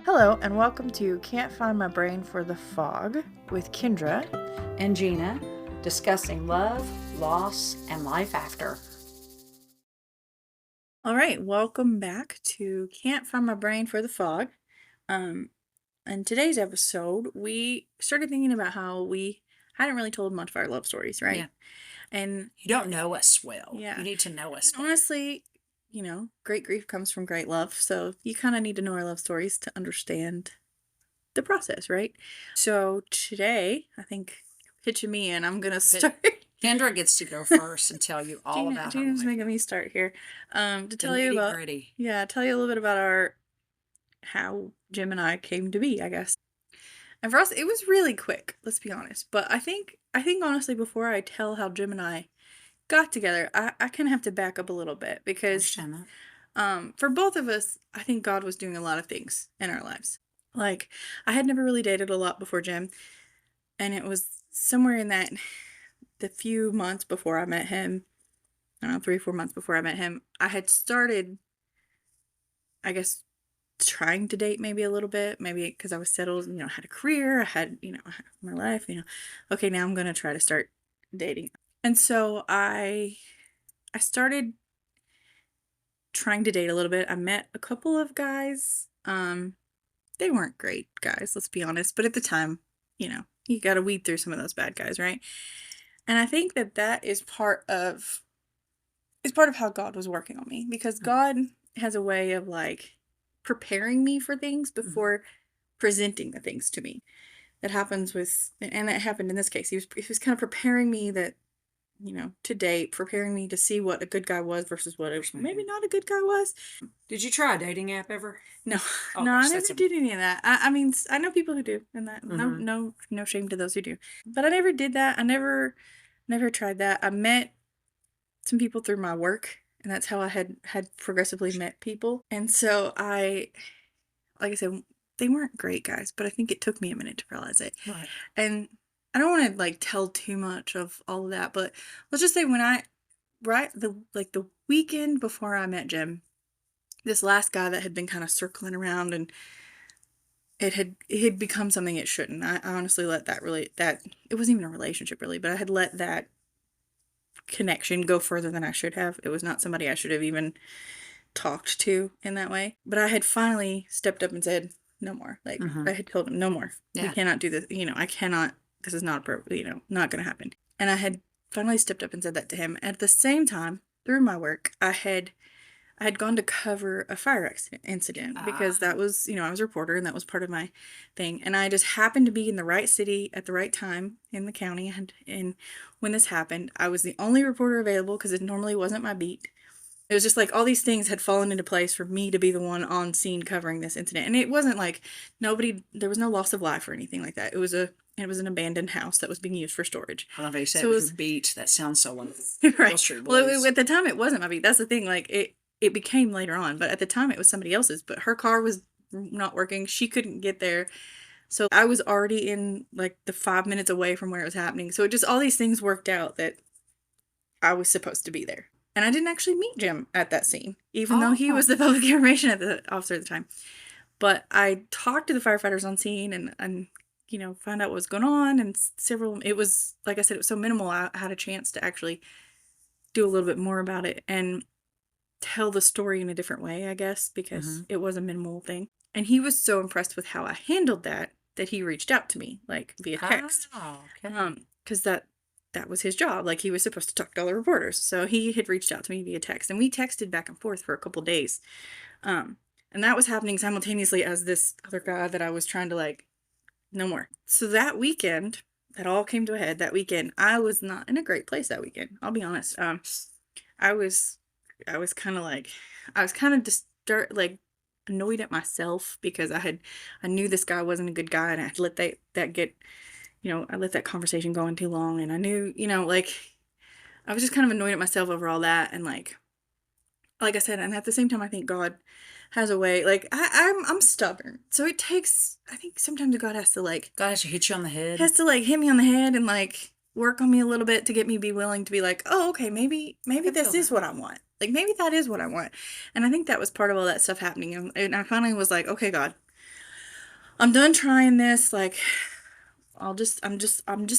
Hello, and welcome to Can't Find My Brain for the Fog with Kendra and Gina, discussing love, loss, and life after. All right, welcome back to Can't Find My Brain for the Fog. In today's episode, we started thinking about how we hadn't really told much of our love stories, right? Yeah. And you don't know us well. Yeah. You need to know us. Honestly, great grief comes from great love. So you kind of need to know our love stories to understand the process, right? So today, I think pitching me in, I'm gonna start. Kendra gets to go first and tell you all about her Gina's life. making me start here. To tell you about Gritty. tell you a little bit about how Jim and I came to be, I guess. And for us, it was really quick. Let's be honest. But I think honestly, before I tell how Jim and I got together, I kind of have to back up a little bit because for both of us, I think God was doing a lot of things in our lives. Like, I had never really dated a lot before Jim, and it was somewhere in the few months before I met him, I don't know, 3 or 4 months before I met him, I had started, I guess, trying to date maybe a little bit, maybe because I was settled, had a career, I had my life, okay, now I'm going to try to start dating. And so I started trying to date a little bit. I met a couple of guys. They weren't great guys, let's be honest, but at the time, you got to weed through some of those bad guys, right? And I think that is part of how God was working on me, because God has a way of like preparing me for things before presenting the things to me. That happens and that happened in this case. He was kind of preparing me that, to date, preparing me to see what a good guy was versus what maybe not a good guy was. Did you try a dating app ever? No, no, I never did any of that. I mean, I know people who do, and that no shame to those who do. But I never did that. I never tried that. I met some people through my work, and that's how I had progressively met people. And so like I said, they weren't great guys, but I think it took me a minute to realize it. Right. And I don't want to like tell too much of all of that, but let's just say the weekend before I met Jim, this last guy that had been kind of circling around, and it had become something it shouldn't. I honestly let that it wasn't even a relationship really, but I had let that connection go further than I should have. It was not somebody I should have even talked to in that way. But I had finally stepped up and said, no more. Like, I had told him, no more. Yeah. We cannot do this. I cannot. This is not appropriate. Not going to happen. And I had finally stepped up and said that to him. At the same time, through my work, I had gone to cover a fire incident because that was, I was a reporter and that was part of my thing. And I just happened to be in the right city at the right time in the county. And when this happened, I was the only reporter available because it normally wasn't my beat. It was just like all these things had fallen into place for me to be the one on scene covering this incident. And it wasn't like there was no loss of life or anything like that. It was an abandoned house that was being used for storage. I love how you said it was your beat. That sounds so wonderful. Right. Well, at the time it wasn't my beat. That's the thing. Like it became later on, but at the time it was somebody else's, but her car was not working. She couldn't get there. So I was already in like the 5 minutes away from where it was happening. So it just, all these things worked out that I was supposed to be there. And I didn't actually meet Jim at that scene, even though he was the public information officer at the time. But I talked to the firefighters on scene and found out what was going on. And it was, like I said, it was so minimal. I had a chance to actually do a little bit more about it and tell the story in a different way, I guess, because it was a minimal thing. And he was so impressed with how I handled that he reached out to me, like, via text. Oh, okay. Because that was his job. Like, he was supposed to talk to all the reporters. So he had reached out to me via text, and we texted back and forth for a couple days. And that was happening simultaneously as this other guy that I was trying to, like, no more. So that weekend, that all came to a head that weekend. I was not in a great place that weekend. I'll be honest. I was kind of just annoyed at myself because I knew this guy wasn't a good guy, and I had let that get, I let that conversation go on too long, and I knew, I was just kind of annoyed at myself over all that, and like I said, and at the same time, I think God has a way, like, I'm stubborn, so it takes, I think sometimes God has to hit you on the head. Has to like hit me on the head and like work on me a little bit to get me to be willing to be like, oh, okay, maybe this is what I want. Like, maybe that is what I want. And I think that was part of all that stuff happening. And I finally was like, okay, God, I'm done trying this. Like, I'm just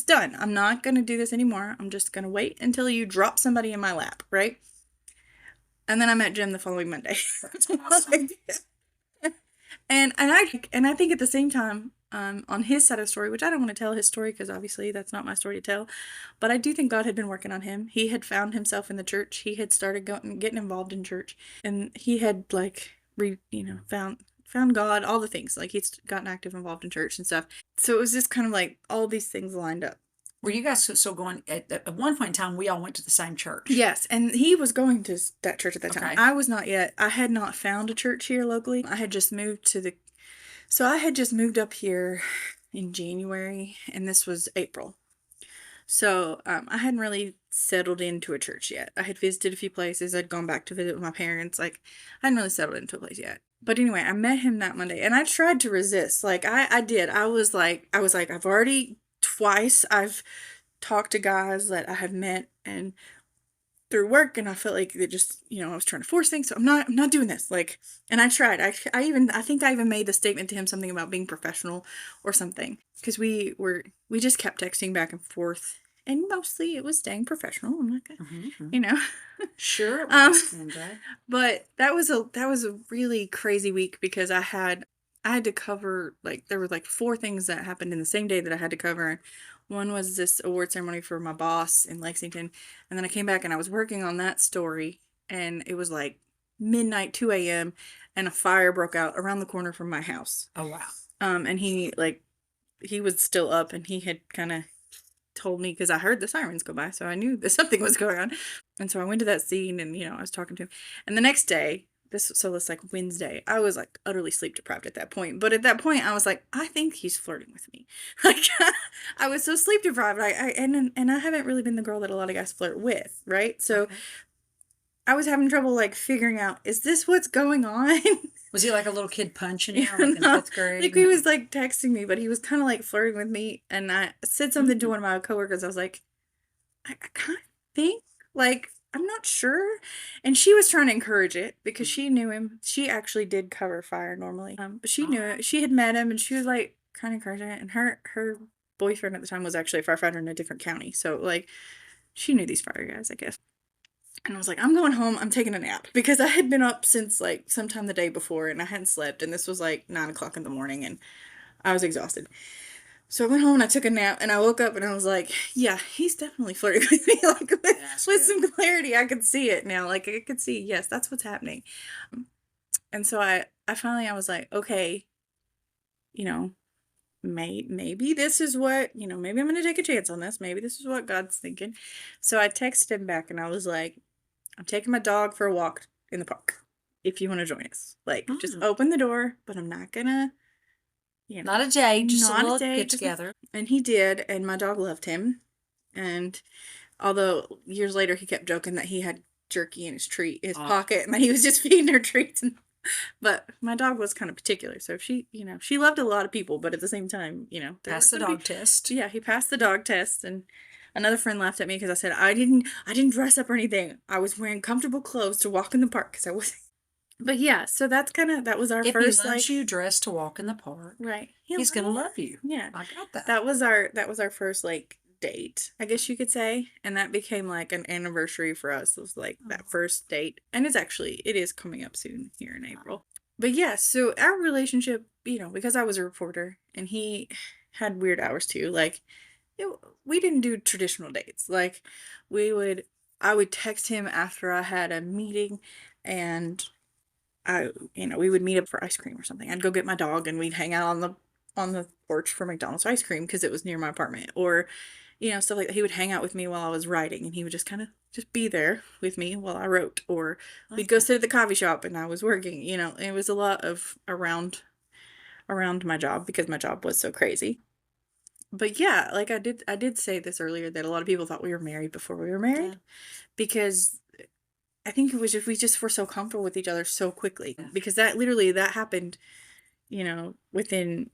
done. I'm not gonna do this anymore. I'm just gonna wait until you drop somebody in my lap, right? And then I met Jim the following Monday. Awesome. And I think at the same time, on his side of the story, which I don't want to tell his story because obviously that's not my story to tell, but I do think God had been working on him. He had found himself in the church. He had started getting involved in church, and he had like found God, all the things. Like he's gotten active, involved in church and stuff. So it was just kind of like all these things lined up. Were you guys still going at one point in time? We all went to the same church. Yes, and he was going to that church at that time. Okay. I was not yet. I had not found a church here locally. I had just moved up here in January, and this was April. So I hadn't really settled into a church yet. I had visited a few places. I'd gone back to visit with my parents. Like, I hadn't really settled into a place yet. But anyway, I met him that Monday, and I tried to resist. Like, I did. I was like, I've already twice I've talked to guys that I have met and through work, and I felt like it just, I was trying to force things. So I'm not doing this. Like, and I tried. I think I even made the statement to him something about being professional or something, because we just kept texting back and forth, and mostly it was staying professional. I'm not gonna, Mm-hmm. you know. Sure it um, was, Kendra. but that was a really crazy week because I had to cover, like, there were like four things that happened in the same day that I had to cover. One was this award ceremony for my boss in Lexington, and then I came back and I was working on that story, and it was like midnight, 2 a.m., and a fire broke out around the corner from my house. Oh wow. And he was still up, and he had kind of told me because I heard the sirens go by, so I knew that something was going on. And so I went to that scene, and I was talking to him. And the next day, it's like Wednesday, I was like utterly sleep deprived at that point. But at that point, I was like, I think he's flirting with me. Like, I was so sleep deprived. And I haven't really been the girl that a lot of guys flirt with, right? So Okay. I was having trouble like figuring out, is this what's going on? Was he like a little kid punching you, Yeah, like in no. fifth grade? Like, he was like texting me, but he was kind of like flirting with me. And I said something to one of my coworkers. I was like, I kind of think, like, I'm not sure. And she was trying to encourage it because she knew him. She actually did cover fire normally. But she knew it. She had met him, and she was like kind of encouraging it. And her boyfriend at the time was actually a firefighter in a different county. So like, she knew these fire guys, I guess. And I was like, I'm going home. I'm taking a nap because I had been up since like sometime the day before, and I hadn't slept. And this was like 9 o'clock in the morning, and I was exhausted. So I went home and I took a nap, and I woke up and I was like, yeah, he's definitely flirting with me. Like, with some clarity, I could see it now. Like, I could see, yes, that's what's happening. And so I finally, I was like, okay, you know, maybe this is what, maybe I'm going to take a chance on this. Maybe this is what God's thinking. So I texted him back and I was like, I'm taking my dog for a walk in the park if you want to join us. Like, just open the door, but I'm not gonna, not a date, just not a little date, get together. And he did, and my dog loved him. And although years later he kept joking that he had jerky in his pocket, and that he was just feeding her treats. But my dog was kind of particular, so she loved a lot of people, but at the same time, Passed the dog test. Yeah, he passed the dog test. And another friend laughed at me because I said I didn't dress up or anything. I was wearing comfortable clothes to walk in the park because I was. But yeah, so that was our If first, he loves like, you dressed to walk in the park, right. he's gonna love you. Yeah, I got that. That was our first, like, date, I guess you could say, and that became like an anniversary for us. It was like that first date, and it is coming up soon here in April. But yeah, so our relationship, because I was a reporter and he had weird hours too, like, we didn't do traditional dates. Like, I would text him after I had a meeting, and we would meet up for ice cream or something. I'd go get my dog, and we'd hang out on the porch for McDonald's ice cream because it was near my apartment, or stuff like that. He would hang out with me while I was writing, and he would just kind of just be there with me while I wrote, or we'd go sit at the coffee shop and I was working. It was a lot of around my job because my job was so crazy. But yeah, like, I did say this earlier that a lot of people thought we were married before we were married, because I think it was just we just were so comfortable with each other so quickly, because that happened, within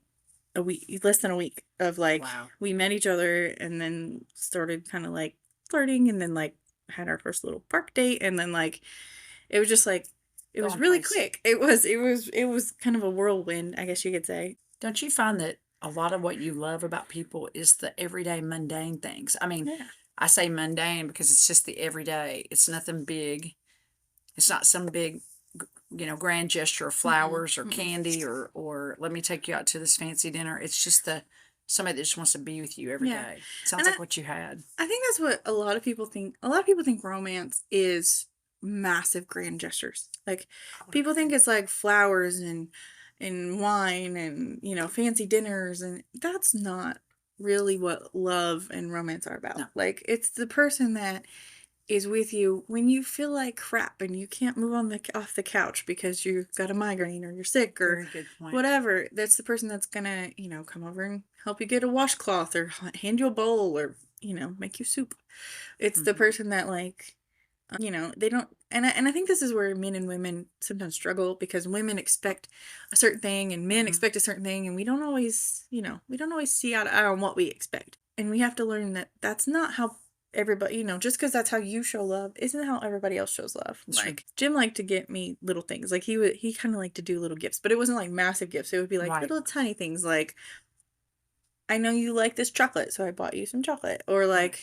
a week, less than a week of, like, Wow. we met each other and then started kind of like flirting, and then like had our first little park date, and then like it was just like it was Gone really place. quick. It was kind of a whirlwind, I guess you could say. Don't you find that a lot of what you love about people is the everyday mundane things? I mean, Yeah. I say mundane because it's just the everyday. It's nothing big. It's not some big, grand gesture of Mm-mm, flowers or mm-mm. candy or let me take you out to this fancy dinner. It's just the somebody that just wants to be with you every Yeah. day. Sounds And like what you had. I think that's what a lot of people think. A lot of people think romance is massive grand gestures. Like I would people think agree. it's like flowers and wine and, fancy dinners, and that's not really what love and romance are about. No, Like it's the person that is with you when you feel like crap and you can't move on the off the couch because you've got a migraine or you're sick or very good point. whatever. That's the person that's gonna, come over and help you get a washcloth or hand you a bowl or, make you soup. It's the Hmm. person that like, they don't, and I think this is where men and women sometimes struggle because women expect a certain thing and men Hmm. expect a certain thing, and we don't always see eye to eye on what we expect, and we have to learn that that's not how everybody, just because that's how you show love isn't how everybody else shows love. That's true. Like Jim liked to get me little things, like he kind of liked to do little gifts, but it wasn't like massive gifts. It would be like Right. little tiny things, like I know you like this chocolate, so I bought you some chocolate, or Right. like,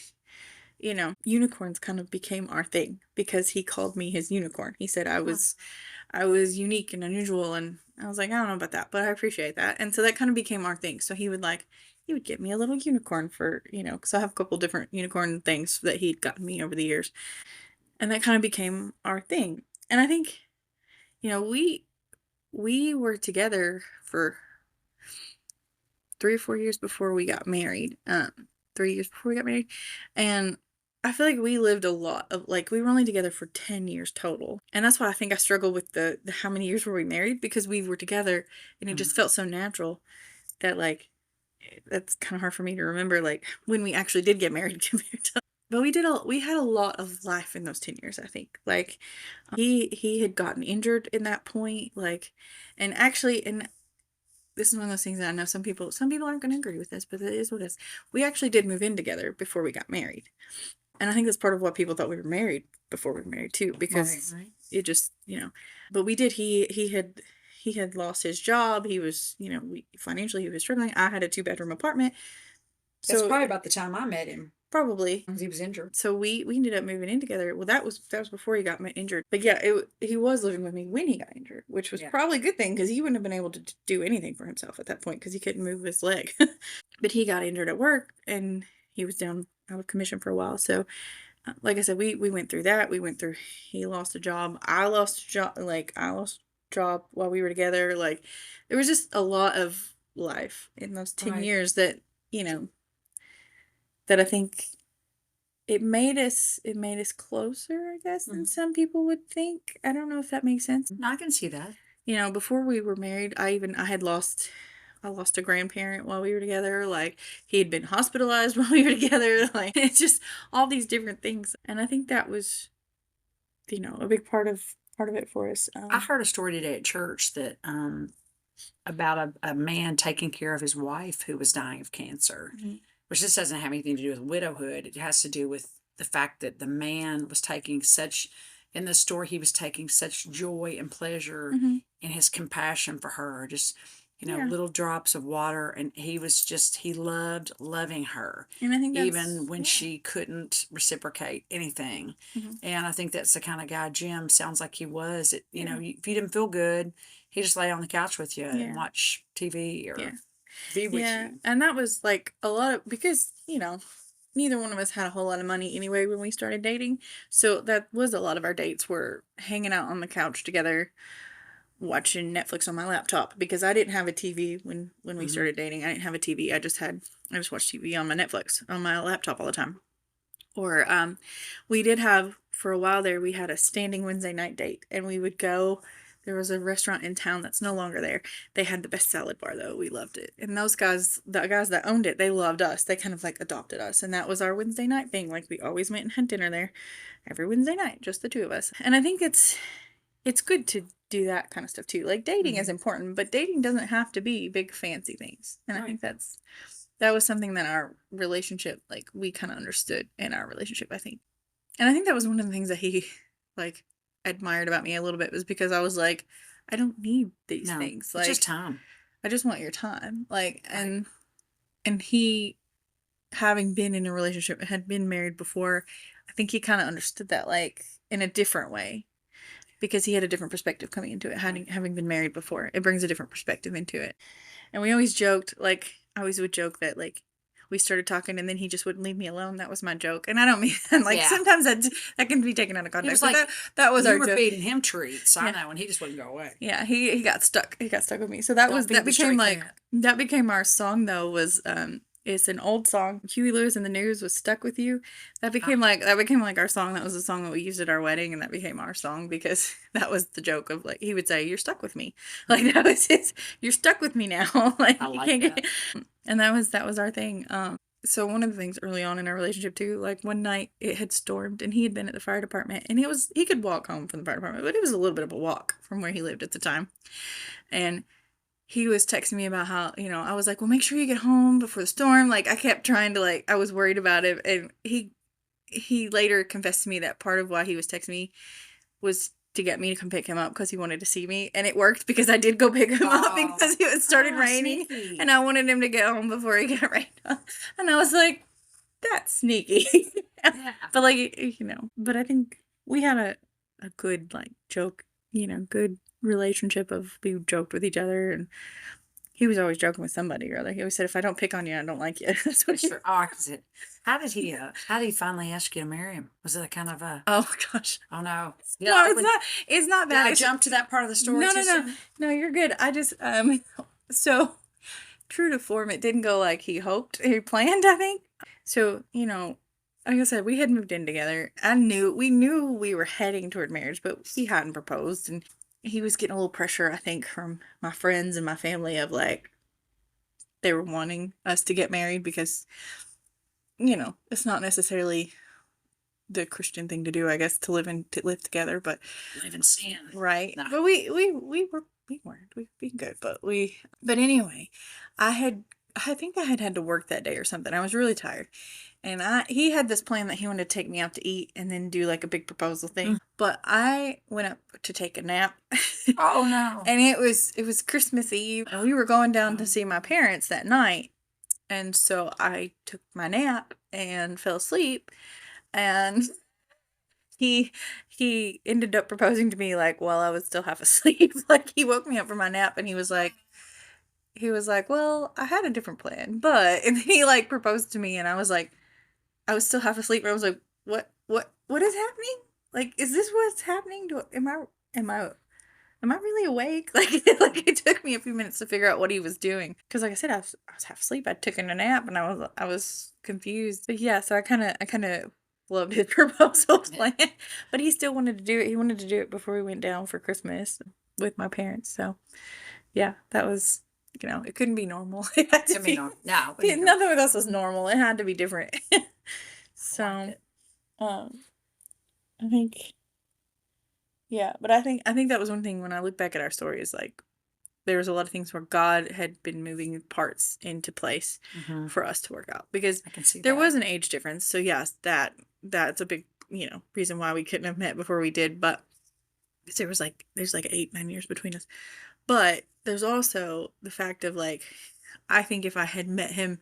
unicorns kind of became our thing because he called me his unicorn. He said I was unique and unusual, and I was like, I don't know about that, but I appreciate that. And so that kind of became our thing. So he would get me a little unicorn for, because I have a couple different unicorn things that he'd gotten me over the years. And that kind of became our thing. And I think, we were together for 3 or 4 years before we got married. 3 years before we got married. And I feel like we lived a lot of, like, we were only together for 10 years total. And that's why I think I struggle with the how many years were we married, because we were together and it just Hmm. felt so natural that, like, that's kind of hard for me to remember, like, when we actually did get married compared to. But we had a lot of life in those 10 years, I think. Like, he had gotten injured in that point, like, and actually, and this is one of those things that I know some people aren't going to agree with this, but it is what it is. We actually did move in together before we got married. And I think that's part of what people thought we were married before we were married too, Right. because Right. it just, but we did. He had lost his job. He was, financially he was struggling. I had a 2-bedroom apartment. That's So probably about the time I met him. probably. He was injured. So we ended up moving in together. Well, that was before he got injured. But yeah, he was living with me when he got injured, which was Yeah. probably a good thing because he wouldn't have been able to do anything for himself at that point because he couldn't move his leg. But he got injured at work and he was down out of commission for a while. So, like I said, we went through that. We went through. He lost a job. I lost a job. Like I lost a job while we were together. Like there was just a lot of life in those 10 years that you know that I think it made us closer, I guess, than Mhm. some people would think. I don't know if that makes sense. No, I can see that. Before we were married, I lost a grandparent while we were together. Like he had been hospitalized while we were together. Like it's just all these different things. And I think that was, a big part of it for us. I heard a story today at church that about a man taking care of his wife who was dying of cancer, Mhm. which this doesn't have anything to do with widowhood. It has to do with the fact that the man was taking such, in the story, he was taking such joy and pleasure Mhm. in his compassion for her, just, Yeah. little drops of water. And he loved loving her, And I think even that's when yeah. she couldn't reciprocate anything. Mhm. And I think that's the kind of guy Jim sounds like he was. Yeah. If you didn't feel good, he just lay on the couch with you and Yeah. watch TV Yeah. or be with Yeah. you. And that was like a lot of because, neither one of us had a whole lot of money anyway when we started dating. So that was a lot of our dates were hanging out on the couch together, watching Netflix on my laptop because I didn't have a TV when we Hmm. started dating. I didn't have a TV. I just watched TV on my Netflix on my laptop all the time. Or we did have for a while there we had a standing Wednesday night date and we would go. There was a restaurant in town that's no longer there. They had the best salad bar though. We loved it. And those guys, the guys that owned it, they loved us. They kind of like adopted us. And that was our Wednesday night thing. Like we always went and had dinner there every Wednesday night, just the two of us. And I think it's good to do that kind of stuff too. Like dating is Hmm. important, but dating doesn't have to be big fancy things. And I Right. think that was something that our relationship, like we kind of understood in our relationship, I think. And I think that was one of the things that he like admired about me a little bit was because I was like, I don't need these No, things. it's just Like time. I just want your time. Like, Right. and he, having been in a relationship, had been married before, I think he kind of understood that, like, in a different way, because he had a different perspective coming into it, Right. having been married before. It brings a different perspective into it. And we always joked, like, I always would joke that, like, we started talking and then he just wouldn't leave me alone. That was my joke. And I don't mean, like, Yeah. sometimes that can be taken out of He was context, but like, that was you our were joke. feeding him treats. I Yeah. know, and he just wouldn't go away. Yeah, he got stuck. He got stuck with me. So Don't feed that the became stray like, cat. that became our song though, was it's an old song. Huey Lewis and the News was Stuck with You. Ah, That became like our song. That was the song that we used at our wedding, and that became our song because that was the joke of, like, he would say, "You're stuck with me." Like, that was his, "You're stuck with me now." Like, I you like can't that. get. And that was our thing. So one of the things early on in our relationship too, like, one night it had stormed and he had been at the fire department, and he could walk home from the fire department, but it was a little bit of a walk from where he lived at the time. And he was texting me about how, I was like, well, make sure you get home before the storm. Like, I kept trying to, like, I was worried about it. And he later confessed to me that part of why he was texting me was to get me to come pick him up because he wanted to see me. And it worked, because I did go pick him up Oh, because it started raining sneaky. and I wanted him to get home before he got rained on. And I was like, that's sneaky. Yeah. But, like, but I think we had a good, like, joke, good relationship of, we joked with each other, and he was always joking with somebody or other. He always said, if I don't pick on you, I don't like you. That's what he. Sure. Oh, I see it. How did he finally ask you to marry him? Was it a kind of a, Oh gosh. oh no. No, Yeah, it's not did bad. I It's jump to that part of the story no, too no, no, soon? no. You're good. I just so true to form, it didn't go like he hoped, he planned, I think. So, like I said, we had moved in together. We knew we were heading toward marriage, but he hadn't proposed, and he was getting a little pressure, I think, from my friends and my family of, like, they were wanting us to get married because, it's not necessarily the Christian thing to do, I guess, to live together, but Live in sin. right. No. But we weren't. We've been good, but anyway, I think I had to work that day or something. I was really tired. And he had this plan that he wanted to take me out to eat and then do, like, a big proposal thing. But I went up to take a nap. Oh no. And it was Christmas Eve, and we were going down to see my parents that night. And so I took my nap and fell asleep, and he ended up proposing to me, like, while I was still half asleep. Like, he woke me up from my nap and he was like, "Well, I had a different plan, but," and then he, like, proposed to me, and I was still half asleep, and I was like, what is happening? Like, is this what's happening? Am I really awake?" Like, like, it took me a few minutes to figure out what he was doing, because, like I said, I was half asleep. I'd taken a nap, and I was confused. But yeah, so I kind of loved his proposal plan, but he still wanted to do it. He wanted to do it before we went down for Christmas with my parents. So yeah, that was, it couldn't be normal. It had to To me, be. no. No. But, Nothing with us was normal. It had to be different. I So, like it. um, I think, yeah, but I think that was one thing when I look back at our story, is, like, there was a lot of things where God had been moving parts into place for us to work out, because I can see there that. was an age difference. So yes, that's a big, reason why we couldn't have met before we did, but there's like 8, 9 years between us. But there's also the fact of, like, I think if I had met him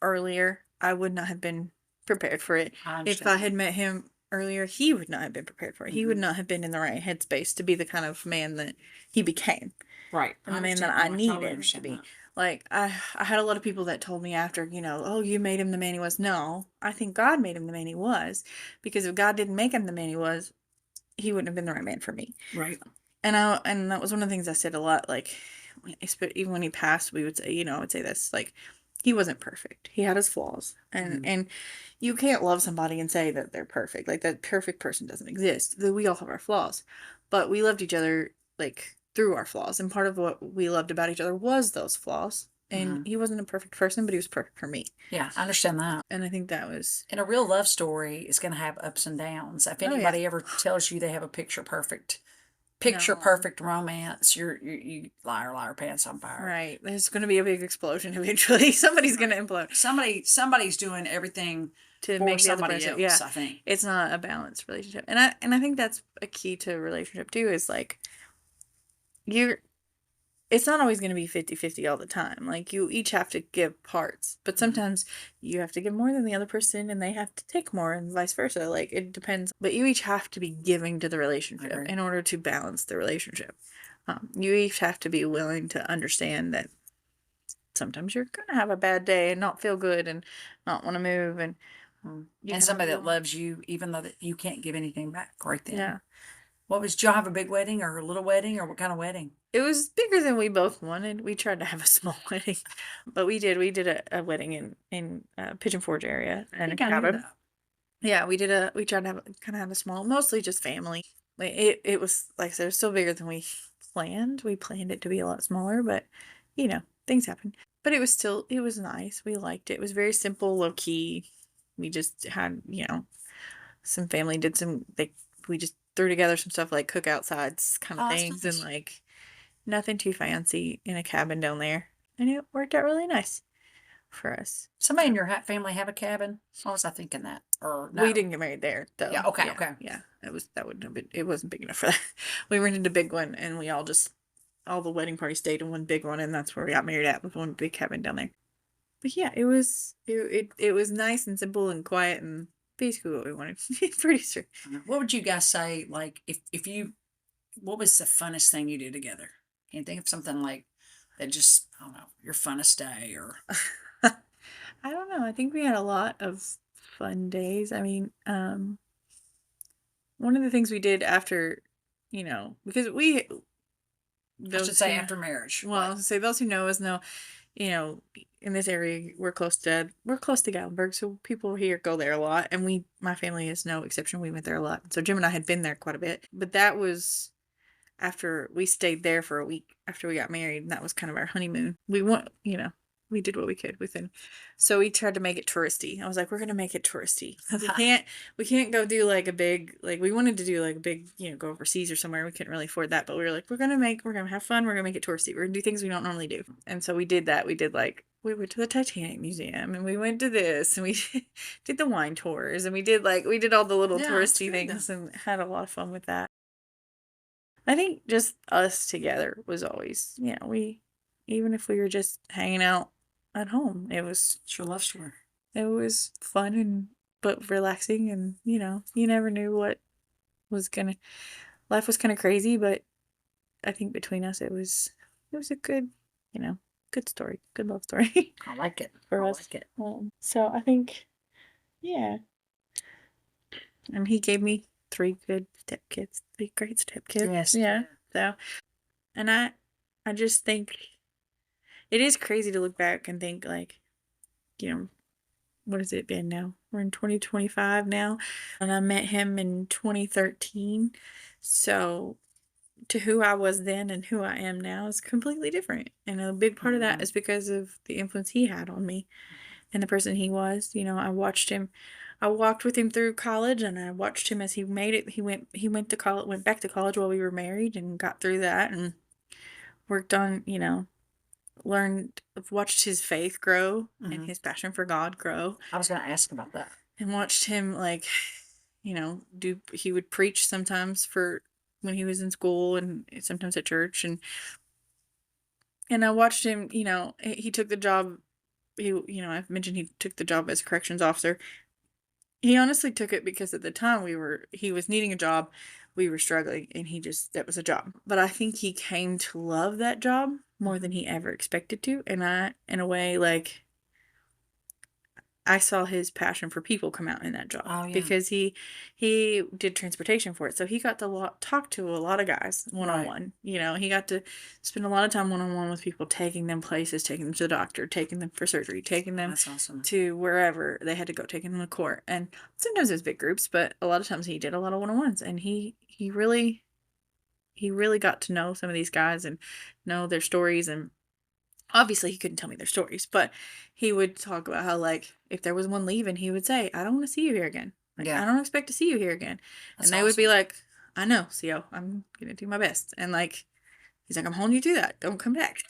earlier, I would not have been prepared for it. I If I understand. had met him earlier, he would not have been prepared for it. He would not have been in the right headspace to be the kind of man that he became, Right. and I the man that understand. I No, I totally needed to understand be. that. Like, I had a lot of people that told me after, "Oh, you made him the man he was." No, I think God made him the man he was, because if God didn't make him the man he was, he wouldn't have been the right man for me. Right. And that was one of the things I said a lot, like, even when he passed, we would say, I would say this, like, he wasn't perfect. He had his flaws. And you can't love somebody and say that they're perfect. Like, that perfect person doesn't exist. We all have our flaws. But we loved each other, like, through our flaws. And part of what we loved about each other was those flaws. And he wasn't a perfect person, but he was perfect for me. Yeah, I understand that. And I think that was. And a real love story is going to have ups and downs. If Oh, yeah. anybody ever tells you they have a picture perfect romance, you liar pants on fire. Right. There's going to be a big explosion eventually. Somebody's going to implode. Somebody's doing everything To for make the other somebody person, else. yeah. I think It's not a balanced relationship. And I think that's a key to a relationship too, is, like, you're it's not always going to be 50-50 all the time. Like, you each have to give parts, but sometimes you have to give more than the other person and they have to take more and vice versa. Like, it depends, but you each have to be giving to the relationship in order to balance the relationship. You each have to be willing to understand that sometimes you're going to have a bad day and not feel good and not want to move, and and somebody that loves you, even though that you can't give anything back right then. Yeah. Did y'all have a big wedding or a little wedding, or what kind of wedding? It was bigger than we both wanted. We tried to have a small wedding, but we did. We did a wedding in Pigeon Forge area and a cabin. Yeah, we tried to have kind of have a small, mostly just family. Like, it was like I said, it was still bigger than we planned. We planned it to be a lot smaller, but things happen. But it was nice. We liked it. It was very simple, low key. We just had, some family did we just threw together some stuff like cookout sides kind of things, and like nothing too fancy in a cabin down there. And it worked out really nice for us. Somebody in your family have a cabin? Why was I thinking that? Or no? We didn't get married there, though. Yeah, okay, okay. Yeah, that wouldn't have been, it wasn't big enough for that. We rented a big one, and we all the wedding party stayed in one big one, and that's where we got married at, with one big cabin down there. But yeah, it was nice and simple and quiet and basically what we wanted. Pretty sure. What would you guys say, like, if you, what was the funnest thing you did together? Can you think of something like that, just, I don't know, your funnest day, or? I don't know. I think we had a lot of fun days. I mean, one of the things we did after, because I should say after marriage. Well, say those who know us know, in this area we're close to Gatlinburg, so people here go there a lot, and my family is no exception. We went there a lot. So Jim and I had been there quite a bit, but that was after we stayed there for a week after we got married, and that was kind of our honeymoon. We did what we could within. So we tried to make it touristy. I was like, we're gonna make it touristy. We can't go do like a big, like, we wanted to do like a big, go overseas or somewhere. We couldn't really afford that, but we were like, we're gonna have fun. We're gonna make it touristy. We're gonna do things we don't normally do. And so we did that. We went to the Titanic Museum, and we went to this, and we did the wine tours, and we did all the little touristy things, and had a lot of fun with that. I think just us together was always, even if we were just hanging out at home, it was your love story. It was fun but relaxing, and you never knew what was life was kind of crazy, but I think between us it was a good, good story, good love story. I like it. For us. Like it. So I think, yeah. And he gave me 3 good stepkids, 3 great stepkids. Yes. Yeah. So, and I just think it is crazy to look back and think, like, what has it been now? We're in 2025 now, and I met him in 2013. So to who I was then and who I am now is completely different. And a big part of that is because of the influence he had on me and the person he was. I watched him. I walked with him through college, and I watched him as he made it. He went to college, went back to college while we were married, and got through that and worked on, watched his faith grow and his passion for God grow. I was going to ask about that. And watched him, like, he would preach sometimes when he was in school, and sometimes at church, and I watched him, he took the job. I've mentioned he took the job as a corrections officer. He honestly took it because at the time he was needing a job, we were struggling, and that was a job. But I think he came to love that job more than he ever expected to. And in a way, like, I saw his passion for people come out in that job. Oh, yeah. Because he did transportation for it. So he got to talk to a lot of guys one-on-one. Right. He got to spend a lot of time one-on-one with people, taking them places, taking them to the doctor, taking them for surgery, taking them to wherever they had to go, taking them to court. And sometimes it was big groups, but a lot of times he did a lot of one-on-ones. And he really got to know some of these guys and know their stories. And obviously he couldn't tell me their stories, but he would talk about how, like, if there was one leaving, he would say, I don't want to see you here again. Like, I don't expect to see you here again. And they would be like, I know, CO, I'm going to do my best. And, like, he's like, I'm holding you to that. Don't come back.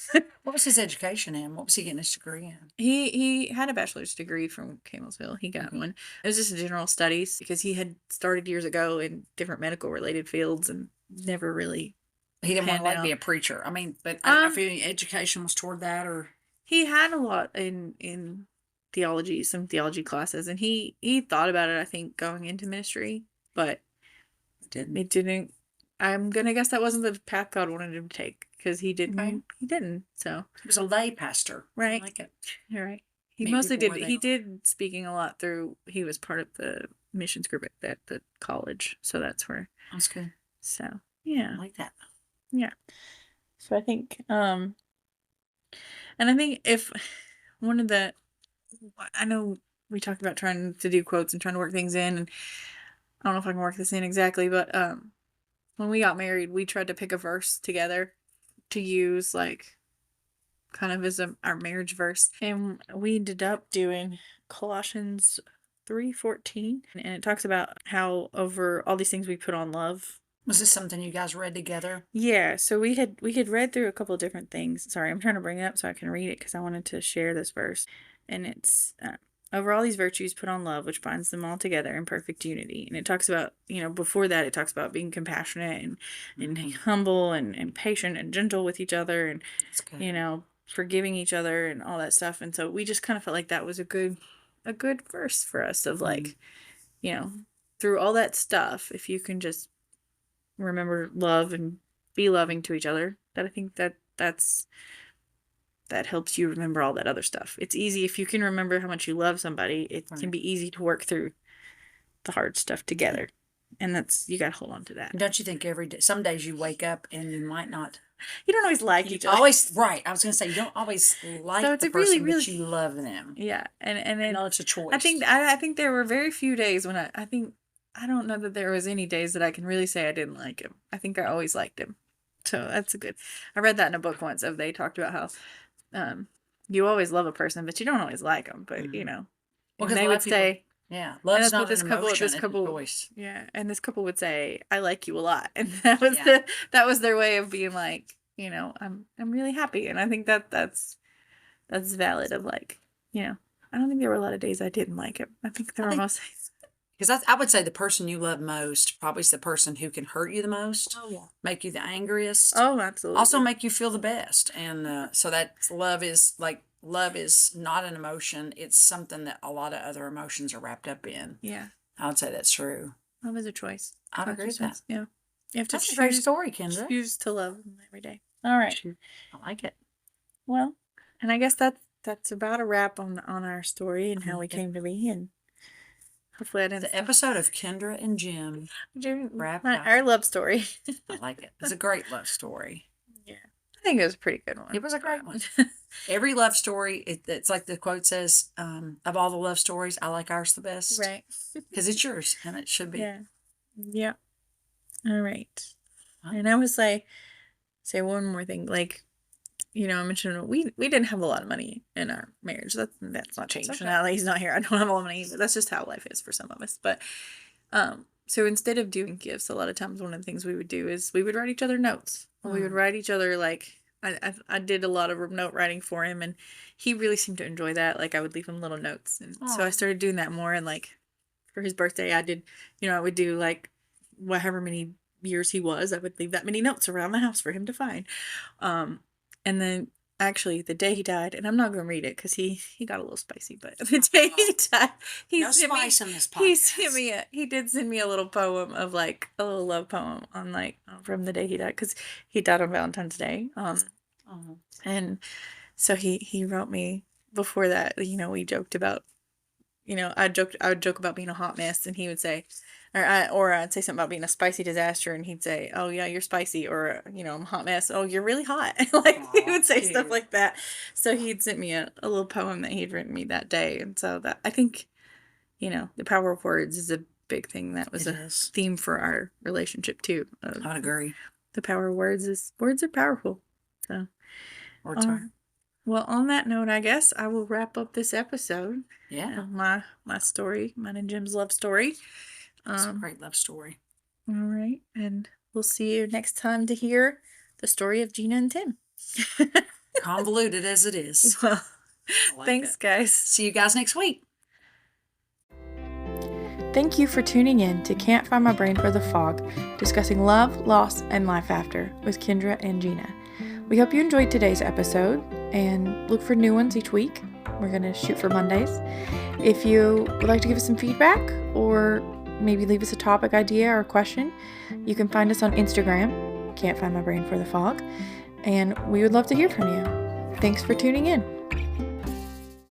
What was his education in? What was he getting his degree in? He had a bachelor's degree from Campbellsville. He got one. It was just in general studies because he had started years ago in different medical related fields and never really He didn't want pan to like be out. a preacher. I mean, but I don't know if Um, any education was toward that or. he had a lot in theology, some theology classes, and he thought about it, I think, going into ministry, but Didn't. it didn't. I'm gonna guess that wasn't the path God wanted him to take because he Okay. didn't. He didn't. So He was a lay pastor. I right, like it. you're right. He Meet mostly people did. where they He are. did speaking a lot through. He was part of the missions group at the college, so that's where. That's good. So I yeah, like that. yeah. So I think, and I think if one of the, I know we talked about trying to do quotes and trying to work things in, and I don't know if I can work this in exactly, but when we got married, we tried to pick a verse together to use like kind of as our marriage verse, and we ended up doing Colossians 3:14, and it talks about how over all these things we put on love. Was this something you guys read together? Yeah, so we had read through a couple of different things. Sorry, I'm trying to bring it up so I can read it because I wanted to share this verse. And it's over all these virtues put on love, which binds them all together in perfect unity. And it talks about, before that, it talks about being compassionate and humble and patient and gentle with each other and, That's good. Forgiving each other and all that stuff. And so we just kind of felt like that was a good verse for us of like, you know, through all that stuff, if you can just remember love and be loving to each other, that I think that helps you remember all that other stuff. It's easy if you can remember how much you love somebody, it can be easy to work through the hard stuff together. And that's, you got to hold on to that. Don't you think every day, some days you wake up and you might not. You don't always like You each other. always, right. I was going to say, you don't always like So it's the a really, person, but you love them. Yeah. And No, it's a choice. I think there were very few days when I don't know that there was any days that I can really say I didn't like him. I think I always liked him. So that's a good. I read that in a book once of they talked about how you always love a person, but you don't always like them. But Well, and 'cause a they lot would of people, say, yeah, and love's that's what not an emotion, it's a choice. yeah, and this couple would say, "I like you a lot," and that was Yeah. that was their way of being like, I'm really happy, and I think that's valid. Of like, I don't think there were a lot of days I didn't like him. I think there were most days. Because I would say the person you love most probably is the person who can hurt you the most, Oh yeah. make you the angriest, Oh, absolutely. also make you feel the best. And so that love is not an emotion. It's something that a lot of other emotions are wrapped up in. Yeah. I would say that's true. Love is a choice. I agree with that. Yeah. You have to That's a great story, Kendra. choose to love them every day. All right. I like it. Well, and I guess that's about a wrap on our story and how we came to be, and hopefully I didn't. The episode of Kendra and Jim wrapped up. Our love story. I like it. It's a great love story. Yeah, I think it was a pretty good one. It was a great one. Every love story, it's like the quote says, of all the love stories, I like ours the best. Right. Because it's yours, and it should be. Yeah. Yeah. All right. And I would say one more thing. Like, I mentioned we didn't have a lot of money in our marriage. That's not changed. Okay. Now that he's not here, I don't have a lot of money either. That's just how life is for some of us. But so instead of doing gifts, a lot of times one of the things we would do is we would write each other notes. We would write each other like I did a lot of note writing for him, and he really seemed to enjoy that. Like I would leave him little notes, and so I started doing that more. And like for his birthday, I did, I would do like however many years he was, I would leave that many notes around the house for him to find. And then actually the day he died, and I'm not going to read it because he got a little spicy, but the day he died, no spice in this podcast. He did send me a little poem of like a little love poem on like from the day he died, because he died on Valentine's Day. And so he wrote me before that, we joked about, I would joke about being a hot mess, and he would say, or I'd say something about being a spicy disaster, and he'd say, "Oh yeah, you're spicy," or I'm a hot mess. "Oh, you're really hot." Like he would say stuff like that. So he'd sent me a little poem that he'd written me that day, and so that I think, the power of words is a big thing. That was a theme for our relationship too. I would agree. The power of words are powerful. So, words are. Well, on that note, I guess I will wrap up this episode. Yeah. Of my story, mine and Jim's love story. It's a great love story. All right. And we'll see you next time to hear the story of Gina and Tim. Convoluted as it is. Well, thanks, guys. See you guys next week. Thank you for tuning in to Can't Find My Brain for the Fog, discussing love, loss, and life after with Kendra and Gina. We hope you enjoyed today's episode and look for new ones each week. We're going to shoot for Mondays. If you would like to give us some feedback or maybe leave us a topic idea or question, you can find us on Instagram, Can't Find My Brain for the Fog, and we would love to hear from you. Thanks for tuning in.